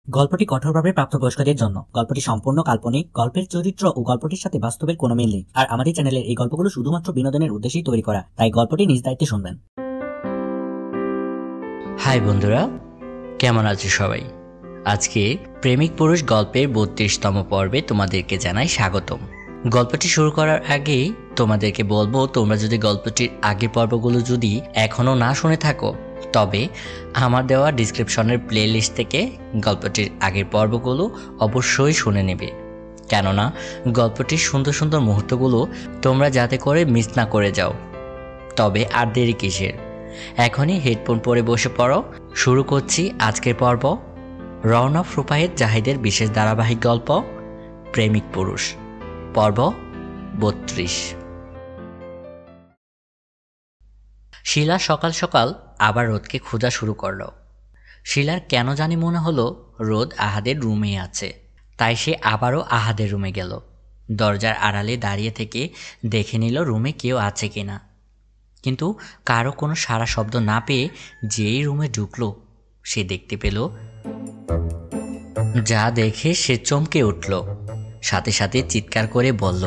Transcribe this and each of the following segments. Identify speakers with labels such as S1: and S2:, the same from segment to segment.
S1: গল্পটি কঠোরভাবে প্রাপ্তবয়স্কদের জন্য। গল্পটি সম্পূর্ণ কাল্পনিক, গল্পের চরিত্র ও গল্পটির সাথে বাস্তবের কোনো মিল নেই। আর আমাদের চ্যানেলের এই গল্পগুলো শুধুমাত্র বিনোদনের উদ্দেশ্যেই তৈরি করা, তাই গল্পটি নিজ দায়িত্বে শুনবেন।
S2: হাই বন্ধুরা, কেমন আছো সবাই? আজকে প্রেমিক পুরুষ গল্পের 32তম পর্বে তোমাদেরকে জানাই স্বাগতম। গল্পটি শুরু করার আগেই তোমাদেরকে বলবো, তোমরা যদি গল্পটির আগের পর্বগুলো যদি এখনও না শুনে থাকো, তবে আমার দেওয়া ডিসক্রিপশনের প্লেলিস্ট থেকে গল্পটির আগের পর্বগুলো অবশ্যই শুনে নেবে, কেননা গল্পটির সুন্দর সুন্দর মুহূর্তগুলো তোমরা যাতে করে মিস না করে যাও। তবে আর দেরি কিসের, এখনই হেডফোন পরে বসে পড়ো। শুরু করছি আজকের পর্ব, রওনা রুপায়েত জাহিদের বিশেষ ধারাবাহিক গল্প প্রেমিক পুরুষ, পর্ব 32। শিলা সকাল সকাল আবার রোদকে খোঁজা শুরু করল। শিলার কেন জানি মনে হলো রোদ আহাদের রুমে আছে, তাই সে আবারও আহাদের রুমে গেল। দরজার আড়ালে দাঁড়িয়ে থেকে দেখে নিল রুমে কেউ আছে কিনা, কিন্তু কারো কোনো সাড়া শব্দ না পেয়ে যেই রুমে ঢুকলো, সে দেখতে পেল, যা দেখে সে চমকে উঠল, সাথে সাথে চিৎকার করে বলল,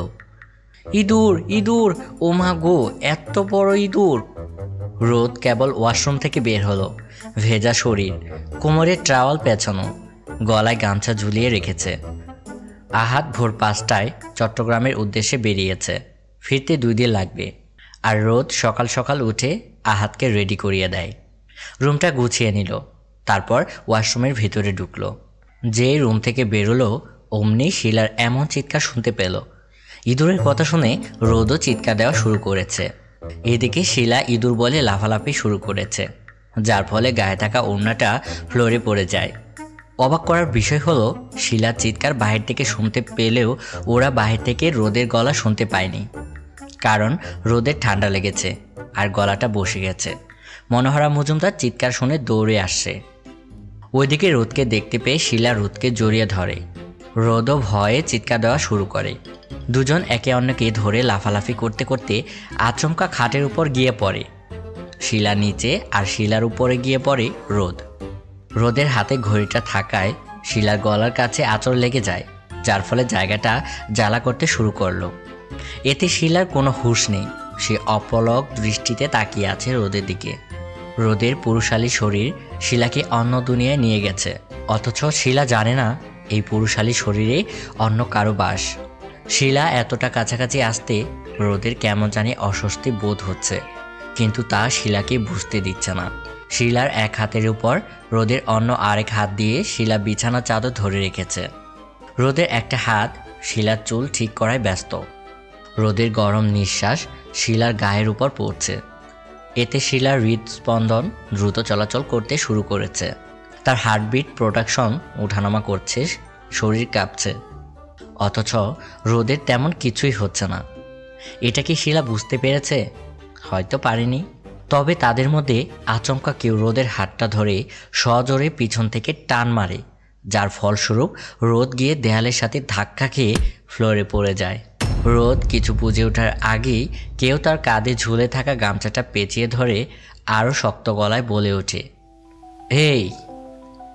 S2: ইঁদুর, ইঁদুর! ও মা গো, এত বড় ইঁদুর! রোদ কেবল ওয়াশরুম থেকে বের হলো, ভেজা শরীর, কোমরে ট্রাওয়াল পেঁচানো, গলায় গামছা ঝুলিয়ে রেখেছে। আহাদ ভোর 5টায় চট্টগ্রামের উদ্দেশ্যে বেরিয়েছে, ফিরতে 2 দিন লাগবে। আর রোদ সকাল সকাল উঠে আহাদকে রেডি করিয়ে দেয়, রুমটা গুছিয়ে নিল, তারপর ওয়াশরুমের ভেতরে ঢুকলো। যেই রুম থেকে বেরোলো, অমনি শিলার এমন চিৎকার শুনতে পেল। ইঁদুরের কথা শুনে রোদও চিৎকার দেওয়া শুরু করেছে। এদিকে শিলা ইঁদুর বলে লাফালাফি শুরু করেছে, যার ফলে গায়ে থাকা ওড়নাটা ফ্লোরে পড়ে যায়। অবাক করার বিষয় হলো, শিলার চিৎকার বাহির থেকে শুনতে পেলেও ওরা বাহির থেকে রোদের গলা শুনতে পায়নি, কারণ রোদের ঠান্ডা লেগেছে আর গলাটা বসে গেছে। মনোহরা মজুমদার চিৎকার শুনে দৌড়ে আসছে। ওইদিকে রোদকে দেখতে পেয়ে শিলা রোদকে জড়িয়ে ধরে। রোদও ভয়ে চিৎকার দেওয়া শুরু করে। দুজন একে অন্যকে ধরে লাফালাফি করতে করতে আচমকা খাটের উপর গিয়ে পড়ে। শিলা নিচে আর শিলার উপরে গিয়ে পড়ে রোদ। রোদের হাতে ঘড়িটা থাকায় শিলার গলার কাছে আঁচড় লেগে যায়, যার ফলে জায়গাটা জ্বালা করতে শুরু করলো। এতে শিলার কোনো হুঁশ নেই, সে অপলক দৃষ্টিতে তাকিয়ে আছে রোদের দিকে। রোদের পুরুষালী শরীর শিলাকে অন্য দুনিয়ায় নিয়ে গেছে, অথচ শিলা জানে না এই পুরুষালী শরীরে অন্য কারো বাস। শিলা এতটা কাছাকাছি আসতে রোদের কেমন জানি অস্বস্তি বোধ হচ্ছে, কিন্তু তা শিলাকে বুঝতে দিচ্ছে না। শিলার এক হাতের উপর রোদের অন্য আরেক হাত দিয়ে শিলা বিছানা চাদর ধরে রেখেছে। রোদের একটা হাত শিলার চুল ঠিক করায় ব্যস্ত। রোদের গরম নিঃশ্বাস শিলার গায়ের উপর পড়ছে, এতে শিলার হৃদস্পন্দন দ্রুত চলাচল করতে শুরু করেছে। তার হার্টবিট প্রোডাকশন ওঠানামা করছে, শরীর কাঁপছে, অথচ রোদের তেমন কিছুই হচ্ছে না। এটা কি শিলা বুঝতে পেরেছে? হয়তো পারেনি। তবে তাদের মধ্যে আচমকা কেউ রোদের হাতটা ধরে সজোরে পিছন থেকে টান মারে, যার ফলস্বরূপ রোদ গিয়ে দেয়ালের সাথে ধাক্কা খেয়ে ফ্লোরে পড়ে যায়। রোদ কিছু বুঝে ওঠার আগেই কেউ তার কাঁধে ঝুলে থাকা গামছাটা পেঁচিয়ে ধরে আরও শক্ত গলায় বলে ওঠে, এই,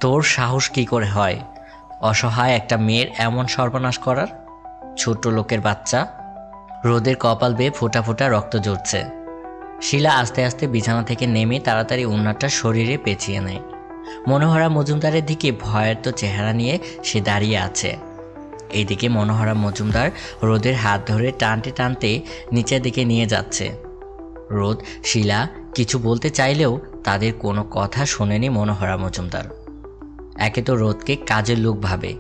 S2: তোর সাহস কি করে হয় অসহায় একটা মেয়ের এমন সর্বনাশ করার? ছোট লোকের বাচ্চা! রোদের কপাল বেয়ে ফোঁটা ফোঁটা রক্ত ঝরছে। শিলা আস্তে আস্তে বিছানা থেকে নেমে তাড়াতাড়ি ওড়নাটা শরীরে পেঁচিয়ে নেয়। মনোহরা মজুমদারের দিকে ভয়ার্ত চেহারা নিয়ে সে দাঁড়িয়ে আছে। এইদিকে মনোহরা মজুমদার রোদের হাত ধরে টানতে টানতে নিচের দিকে নিয়ে যাচ্ছে। রোদ, শিলা কিছু বলতে চাইলেও তাদের কোনো কথা শোনেনি মনোহরা মজুমদার। একে তো রোদকে কাজের লোক ভাবে,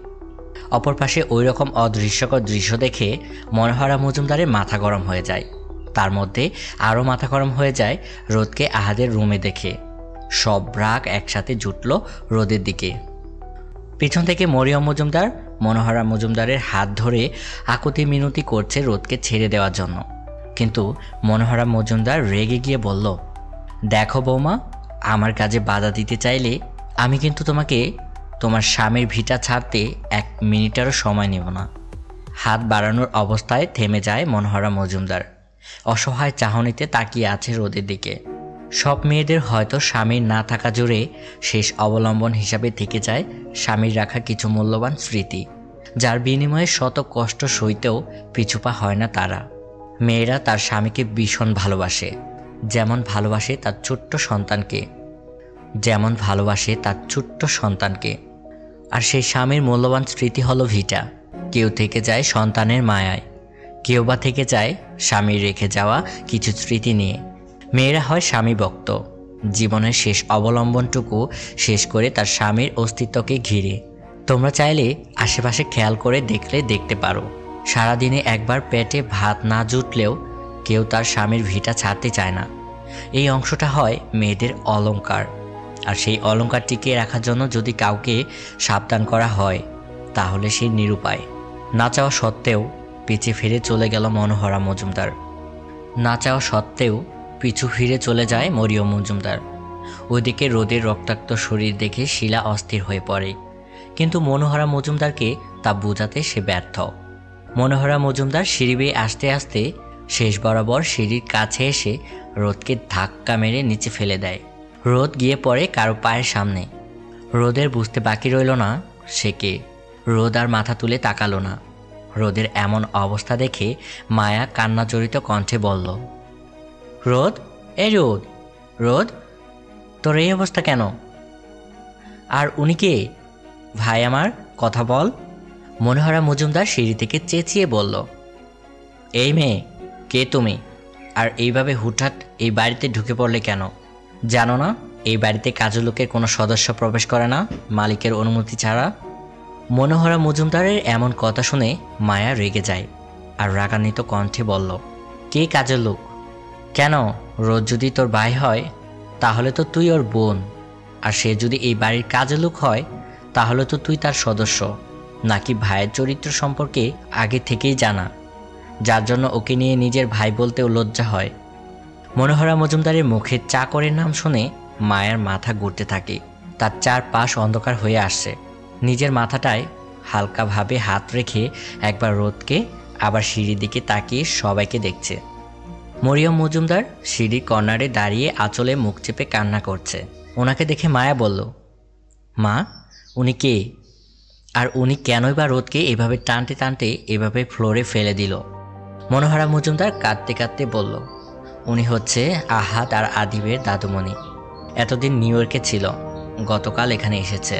S2: অপর পাশে ওই রকম অদৃশ্যকর দৃশ্য দেখে মনোহরা মজুমদারের মাথা গরম হয়ে যায়। তার মধ্যে আরও মাথা গরম হয়ে যায় রোদকে আহাদের রুমে দেখে। সব রাগ একসাথে জুটল রোদের দিকে। পিছন থেকে মরিয়ম মজুমদার মনোহরা মজুমদারের হাত ধরে আকুতি মিনতি করছে রোদকে ছেড়ে দেওয়ার জন্য, কিন্তু মনোহরা মজুমদার রেগে গিয়ে বলল, দেখো বৌমা, আমার কাজে বাধা দিতে চাইলে আমি কিন্তু তোমাকে তোমার স্বামীর ভিটা ছাড়তে 1 মিনিটেরও সময় নেব না। হাত বাড়ানোর অবস্থায় থেমে যায় মনোহরা মজুমদার। অসহায় চাহনিতে তাকিয়ে আছে রোদের দিকে। সব মেয়েদের হয়তো স্বামীর না থাকা জুড়ে শেষ অবলম্বন হিসাবে থেকে যায় স্বামীর রাখা কিছু মূল্যবান স্মৃতি, যার বিনিময়ে শত কষ্ট সইতেও পিছুপা হয় না তারা। মেয়েরা তার স্বামীকে ভীষণ ভালোবাসে, যেমন ভালোবাসে তার ছোট্ট সন্তানকে। আর সেই স্বামীর মূল্যবান স্মৃতি হলো ভিটা। কেউ থেকে যায় সন্তানের মায়ায়, কেউ বা থেকে যায় স্বামীর রেখে যাওয়া কিছু স্মৃতি নিয়ে। মেয়েরা হয় স্বামী ভক্ত, জীবনের শেষ অবলম্বনটুকু শেষ করে তার স্বামীর অস্তিত্বকে ঘিরে। তোমরা চাইলে আশেপাশে খেয়াল করে দেখতে পারো, সারাদিনে একবার পেটে ভাত না জুটলেও কেউ তার স্বামীর ভিটা ছাড়তে চায় না। এই অংশটা হয় মেয়েদের অলংকার, আর সেই অলংকার টিকিয়ে রাখার জন্য যদি কাউকে সাবধান করা হয় তাহলে সে নিরুপায়। না চাওয়া সত্ত্বেও পিছু ফিরে চলে যায় মরিয়ম মজুমদার। ওইদিকে রোদের রক্তাক্ত শরীর দেখে শিলা অস্থির হয়ে পড়ে, কিন্তু মনোহরা মজুমদারকে তা বোঝাতে সে ব্যর্থ। মনোহরা মজুমদার সিঁড়ি বেয়ে আসতে আসতে শেষ বরাবর সিঁড়ির কাছে এসে রোদকে ধাক্কা মেরে নিচে ফেলে দেয়। রোদ গিয়ে পড়ে কারো পায়ের সামনে। রোদের বুঝতে বাকি রইল না সে কে। রোদ আর মাথা তুলে তাকালো না। রোদের এমন অবস্থা দেখে মায়া কান্নাজড়িত কণ্ঠে বলল, রোদ, এই রোদ, রোদ, তোর এই অবস্থা কেন? আর উনি কে? ভাই আমার, কথা বল। মনোহরা মজুমদার সিঁড়ি থেকে চেঁচিয়ে বলল, এই মেয়ে, কে তুমি? আর এইভাবে হুটহাট এই বাড়িতে ঢুকে পড়লে কেন? জানো না এই বাড়িতে কাজের লোকের কোনো সদস্য প্রবেশ করে না মালিকের অনুমতি ছাড়া? মনোহরা মজুমদারের এমন কথা শুনে মায়া রেগে যায় আর রাগান্বিত কণ্ঠে বলল, কে কাজের লোক? কেন, রোজ যদি তোর ভাই হয় তাহলে তো তুই ওর বোন, আর সে যদি এই বাড়ির কাজের লোক হয় তাহলে তো তুই তার সদস্য, নাকি ভাইয়ের চরিত্র সম্পর্কে আগে থেকেই জানা, যার জন্য ওকে নিয়ে নিজের ভাই বলতেও লজ্জা হয়। মনোহরা মজুমদারের মুখে চাকরের নাম শুনে মায়ের মাথা ঘুরতে থাকে। তার চারপাশ অন্ধকার হয়ে আসছে। নিজের মাথাটায় হালকাভাবে হাত রেখে একবার রোদকে, আবার সিঁড়ির দিকে তাকিয়ে সবাইকে দেখছে। মরিয়ম মজুমদার সিঁড়ির কর্নারে দাঁড়িয়ে আঁচলে মুখ চেপে কান্না করছে। ওনাকে দেখে মায়া বলল, মা, উনি কে? আর উনি কেনই বা রোদকে এভাবে টানতে টানতে এভাবে ফ্লোরে ফেলে দিল? মনোহরা মজুমদার কাঁদতে কাঁদতে বলল, উনি হচ্ছে আহাদ আর আদিবের দাদুমণি। এতদিন নিউ ইয়র্কে ছিল, গতকাল এখানে এসেছে।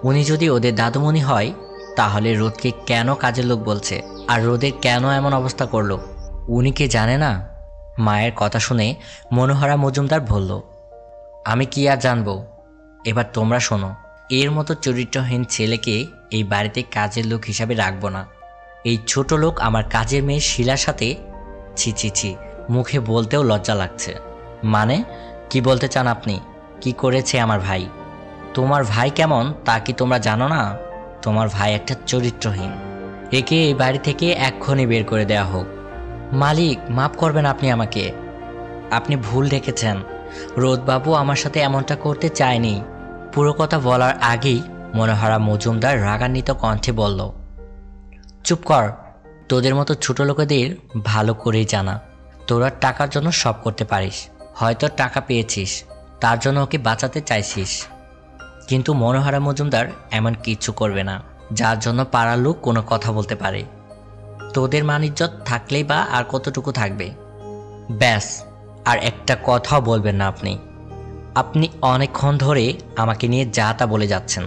S2: উনি যদি ওদের দাদুমণি হয় তাহলে রোদকে কেন কাজের লোক বলছে, আর রোদের কেন এমন অবস্থা করলো? উনি কি জানে না? মায়ের কথা শুনে মনোহরা মজুমদার বলল, আমি কি আর জানবো, এবার তোমরা শোনো। এর মতো চরিত্রহীন ছেলেকে এই বাড়িতে কাজের লোক হিসাবে রাখবো না। এই ছোট লোক আমার কাজের মেয়ে শিলার সাথে, ছি ছি ছি, মুখে বলতেও লজ্জা লাগছে। মানে কি বলতে চান আপনি? কি করেছে আমার ভাই? তোমার ভাই কেমন তা কি তোমরা জানো না? তোমার ভাই একটা চরিত্রহীন। একে এই বাড়ি থেকে এক্ষুনি বের করে দেওয়া হোক। মালিক, মাফ করবেন আপনি আমাকে। আপনি ভুল দেখেছেন। রোদবাবু আমার সাথে এমনটা করতে চায়নি। পুরো কথা বলার আগেই মনোহরা মজুমদার রাগান্বিত কণ্ঠে বলল, চুপ কর। তোদের মতো ছোট লোকেদের ভালো করেই জানা তোরা টাকার জন্য সব করতে পারিস। হয়তো টাকা পেয়েছিস, তার জন্য ওকে বাঁচাতে চাইছিস, কিন্তু মনোহরা মজুমদার এমন কিচ্ছু করবে না যার জন্য পাড়ার লোক কোনো কথা বলতে পারে। তোদের মান-ইজ্জত থাকলেই বা আর কতটুকু থাকবে? ব্যাস, আর একটা কথাও বলবেন না আপনি। আপনি অনেকক্ষণ ধরে আমাকে নিয়ে যা তা বলে যাচ্ছেন।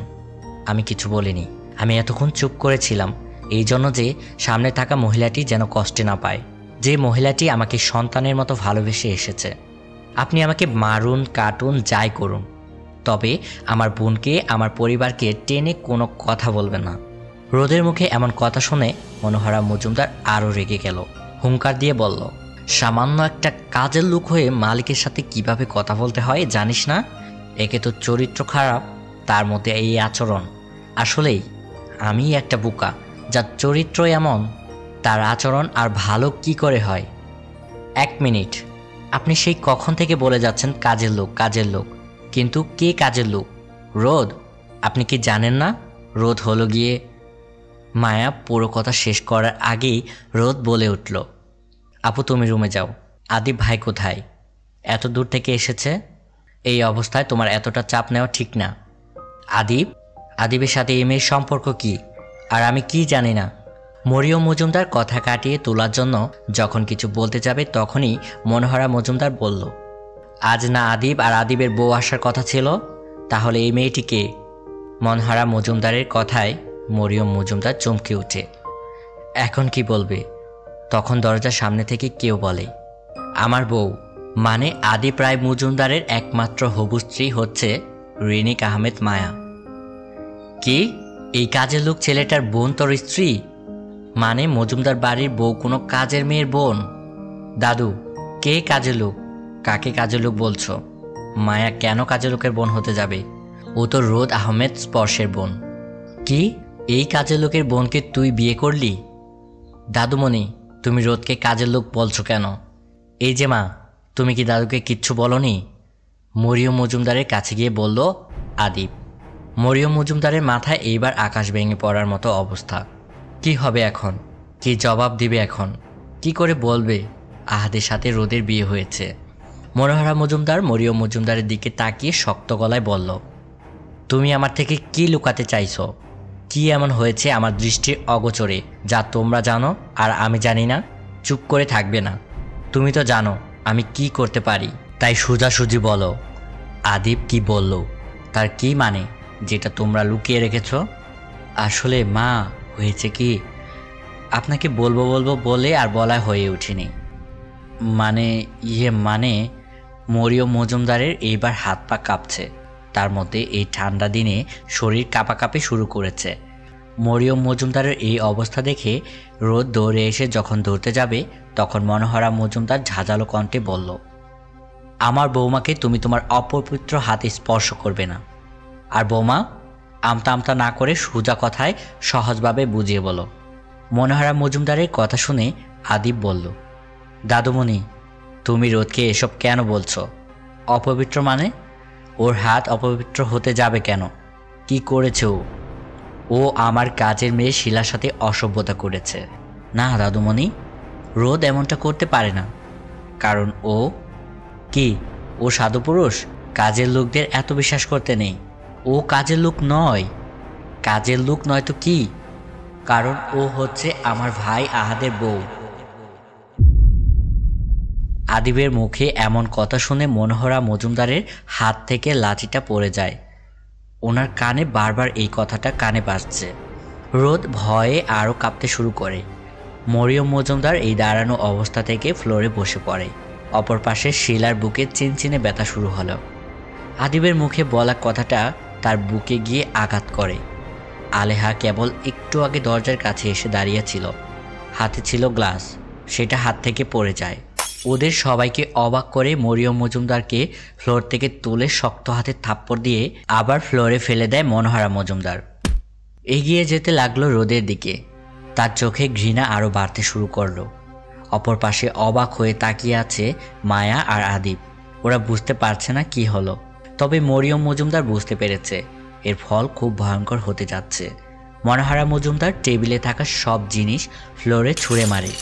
S2: আমি কিছু বলিনি। আমি এতক্ষণ চুপ করেছিলাম এই জন্য যে সামনে থাকা মহিলাটি যেন কষ্টে না পায়, যে মহিলাটি আমাকে সন্তানের মতো ভালোবেসে এসেছে। আপনি আমাকে মারুন, কাটুন, যাই করুন, তবে আমার বোনকে, আমার পরিবারকে টেনে কোনো কথা বলবেন না। রোদের মুখে এমন কথা শুনে মনোহরা মজুমদার আরও রেগে গেল। হুঙ্কার দিয়ে বলল, সামান্য একটা কাজের লোক হয়ে মালিকের সাথে কিভাবে কথা বলতে হয় জানিস না? একে তো চরিত্র খারাপ, তার মধ্যে এই আচরণ। আসলেই আমি একটা বোকা, যার চরিত্র এমন, তার আচরণ আর ভালো কি করে হয়? এক মিনিট, আপনি সেই কখন থেকে বলে যাচ্ছেন কাজের লোক, কাজের লোক, কিন্তু কে কাজের লোক? রোদ। আপনি কি জানেন না রোদ হলো গিয়ে? মায়া পুরো কথা শেষ করার আগেই রোদ বলে উঠল, আপু তুমি রুমে যাও। আদিব ভাই কোথায়? এত দূর থেকে এসেছে। এই অবস্থায় তোমার এতটা চাপ নেওয়া ঠিক না। আদিবের সাথে এই মেয়ের সম্পর্ক কি, আর আমি কি জানি না। মরিয়ম মজুমদার কথা কাটিয়ে তোলার জন্য যখন কিছু বলতে যাবে তখনই মনোহরা মজুমদার বলল, আজ না আদিব আর আদিবের বউ আসার কথা ছিল, তাহলে এই মেয়েটি কে? মনোহরা মজুমদারের কথায় মরিয়ম মজুমদার চমকে ওঠে। এখন কি বলবে? তখন দরজার সামনে থেকে কেউ বলে, আমার বউ, মানে আদিব রায় মজুমদারের একমাত্র হবু স্ত্রী হচ্ছে রিনিক আহমেদ মায়া। কি? এই কাজের লোক ছেলেটার বোন তোর স্ত্রী? মানে মজুমদার বাড়ির বউ কোনো কাজের মেয়ের বোন? দাদু, কে কাজের লোক? কাকে কাজের লোক বলছো? মায়া কেন কাজের লোকের বোন হতে যাবে? ও তো রোদ আহমেদ স্পর্শের বোন। কি? এই কাজের লোকের বোনকে তুই বিয়ে করলি? দাদুমণি, তুমি রোদকে কাজের লোক বলছো কেন? এই যে মা, তুমি কি দাদুকে কিচ্ছু বলনি? মরিয়ম মজুমদারের কাছে গিয়ে বলল আদিব। মরিয়ম মজুমদারের মাথায় এইবার আকাশ ভেঙে পড়ার মতো অবস্থা। কি হবে এখন? কি জবাব দিবে এখন? কি করে বলবে আহাদের সাথে রোদের বিয়ে হয়েছে? মনোহরা মজুমদার মরিয়ম মজুমদারের দিকে তাকিয়ে শক্ত গলায় বলল, তুমি আমার থেকে কি লুকাতে চাইছো? কি এমন হয়েছে আমার দৃষ্টির অগোচরে যা তোমরা জানো আর আমি জানি না? চুপ করে থাকবে না। তুমি তো জানো আমি কি করতে পারি, তাই সোজাসুজি বলো। আদিব কি বলল, তার কি মানে যেটা তোমরা লুকিয়ে রেখেছ? আসলে মা, হয়েছে কি, আপনাকে বলবো বলবো বলে আর বলা হয়ে ওঠেনি। মানে মরিয়ম মজুমদারের এইবার হাত পা কাঁপছে। তার মধ্যে এই ঠান্ডা দিনে শরীর কাঁপাকাঁপি শুরু করেছে। মরিয়ম মজুমদারের এই অবস্থা দেখে রোদ দৌড়ে এসে যখন ধরতে যাবে তখন মনোহরা মজুমদার ঝাঁঝালো কণ্ঠে বলল, আমার বৌমাকে তুমি তোমার অপবিত্র হাতে স্পর্শ করবে না। আর বৌমা, আমতা আমতা না করে সোজা কথায় সহজভাবে বুঝিয়ে বলো। মনোহরা মজুমদারের কথা শুনে আদিব বলল, দাদুমণি, তুমি রোদকে এসব কেন বলছো? অপবিত্র মানে? ওর হাত অপবিত্র হতে যাবে কেন? কি করেছে ও? ও আমার কাজের মেয়ে শিলার সাথে অসভ্যতা করেছে। না দাদুমণি, রোদ এমনটা করতে পারে না, কারণ ও কি, ও সাধু পুরুষ? কাজের লোকদের এত বিশ্বাস করতে নেই। ও কাজের লোক নয়। কাজের লোক নয় তো কি? কারণ ও হচ্ছে আমার ভাই আহাদের বউ। আদিবের মুখে এমন কথা শুনে মনোহরা মজুমদারের হাত থেকে লাঠিটা পড়ে যায়। ওনার কানে বারবার এই কথাটা কানে বাজছে। রোদ ভয়ে আরও কাঁপতে শুরু করে। মরিয়ম মজুমদার এই দাঁড়ানো অবস্থা থেকে ফ্লোরে বসে পড়ে। অপর পাশে শিলার বুকে চিনচিনে ব্যথা শুরু হলো। আদিবের মুখে বলা কথাটা তার বুকে গিয়ে আঘাত করে। আলেহা কেবল একটু আগে দরজার কাছে এসে দাঁড়িয়েছিল, হাতে ছিল গ্লাস, সেটা হাত থেকে পড়ে যায়। ওদের সবাইকে অবাক করে মরিয়ম মজুমদারকে ফ্লোর থেকে তুলে শক্ত হাতে থাপ্পড় দিয়ে আবার ফ্লোরে ফেলে দেয় মনোহরা মজুমদার। এগিয়ে যেতে লাগলো রোদের দিকে। তার চোখে ঘৃণা আরও বাড়তে শুরু করলো। অপর পাশে অবাক হয়ে তাকিয়ে আছে মায়া আর আদিব। ওরা বুঝতে পারছে না কি হলো, তবে মরিয়ম মজুমদার বুঝতে পেরেছে এর ফল খুব ভয়ঙ্কর হতে যাচ্ছে। মনোহরা মজুমদার টেবিলে থাকা সব জিনিস ফ্লোরে ছুঁড়ে মারে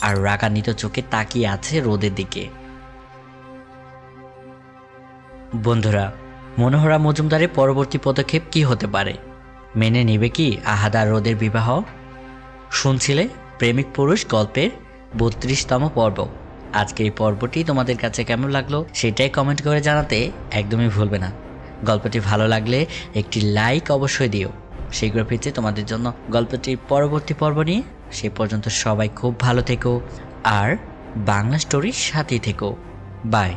S2: আর রাগান্বিত চোখে তাকিয়ে আছে রোদের দিকে। বন্ধুরা, মনোহরা মজুমদারের পরবর্তী পদক্ষেপ কি হতে পারে? মেনে নেবে কি আহাদ আর রোদের বিবাহ? শুনছিলে প্রেমিক পুরুষ গল্পের 32তম পর্ব। আজকে এই পর্বটি তোমাদের কাছে কেমন লাগলো সেটাই কমেন্ট করে জানাতে একদমই ভুলবে না। গল্পটি ভালো লাগলে একটি লাইক অবশ্যই দিও। শীঘ্র ফিরছে তোমাদের জন্য গল্পটির পরবর্তী পর্ব নিয়ে। সে পর্যন্ত সবাই খুব ভালো থেকো আর বাংলা স্টোরির সাথেই থেকো। বাই।